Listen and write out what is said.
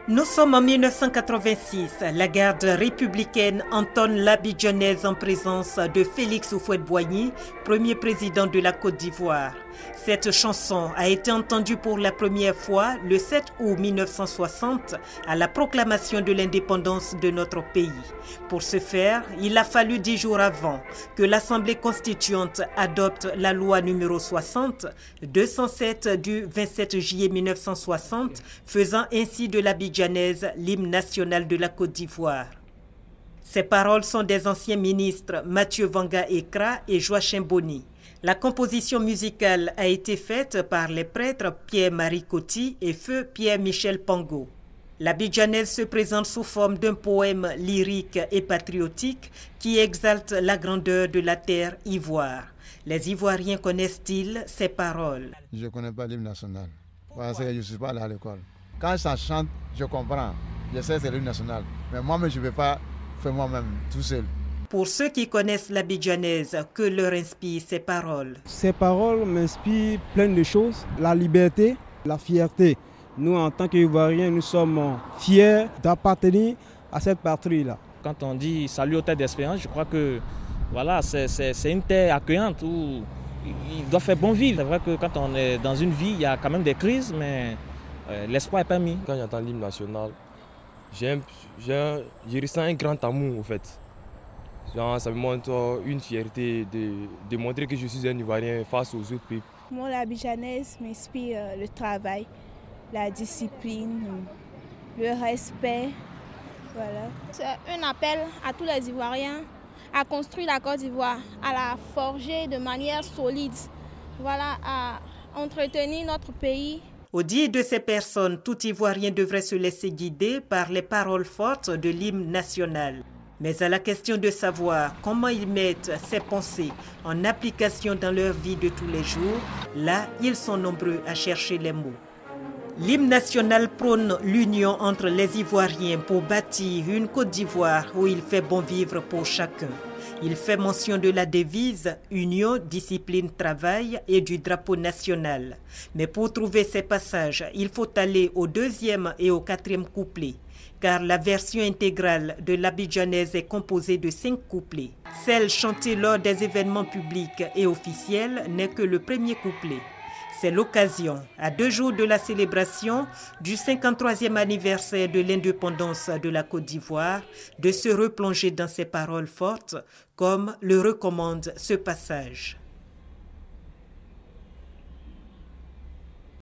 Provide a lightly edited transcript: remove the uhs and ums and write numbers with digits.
Nous sommes en 1986. La garde républicaine entonne l'abidjanaise en présence de Félix Houphouët-Boigny, premier président de la Côte d'Ivoire. Cette chanson a été entendue pour la première fois le 7 août 1960 à la proclamation de l'indépendance de notre pays. Pour ce faire, il a fallu 10 jours avant que l'Assemblée constituante adopte la loi numéro 60-207 du 27 juillet 1960, faisant ainsi de l'abidjanaise l'hymne national de la Côte d'Ivoire. Ces paroles sont des anciens ministres Mathieu Vanga-Ekra et Joachim Boni. La composition musicale a été faite par les prêtres Pierre-Marie Coty et Feu Pierre-Michel Pango. L'abidjanaise se présente sous forme d'un poème lyrique et patriotique qui exalte la grandeur de la terre ivoire. Les Ivoiriens connaissent-ils ces paroles? Je ne connais pas l'hymne national parce que je ne suis pas allé à l'école. Quand ça chante, je comprends. Je sais que c'est l'hymne national. Mais moi-même, je ne vais pas faire moi-même tout seul. Pour ceux qui connaissent l'abidjanaise, que leur inspirent ces paroles? Ces paroles m'inspirent plein de choses. La liberté, la fierté. Nous, en tant qu'Ivoiriens, nous sommes fiers d'appartenir à cette patrie-là. Quand on dit salut aux terres d'espérance, je crois que voilà, c'est une terre accueillante où il doit faire bon vivre. C'est vrai que quand on est dans une vie, il y a quand même des crises, mais l'espoir est permis. Quand j'entends l'hymne national, je ressens un grand amour en fait. Genre, ça me montre une fierté de montrer que je suis un Ivoirien face aux autres peuples. Moi, l'abidjanaise m'inspire le travail, la discipline, le respect. Voilà. C'est un appel à tous les Ivoiriens à construire la Côte d'Ivoire, à la forger de manière solide, voilà, à entretenir notre pays. Au dire de ces personnes, tout Ivoirien devrait se laisser guider par les paroles fortes de l'hymne national. Mais à la question de savoir comment ils mettent ces pensées en application dans leur vie de tous les jours, là, ils sont nombreux à chercher les mots. L'hymne national prône l'union entre les Ivoiriens pour bâtir une Côte d'Ivoire où il fait bon vivre pour chacun. Il fait mention de la devise « Union, discipline, travail » et du drapeau national. Mais pour trouver ces passages, il faut aller au 2e et au 4e couplet, car la version intégrale de l'abidjanaise est composée de 5 couplets. Celle chantée lors des événements publics et officiels n'est que le 1er couplet. C'est l'occasion, à 2 jours de la célébration du 53e anniversaire de l'indépendance de la Côte d'Ivoire, de se replonger dans ces paroles fortes, comme le recommande ce passage.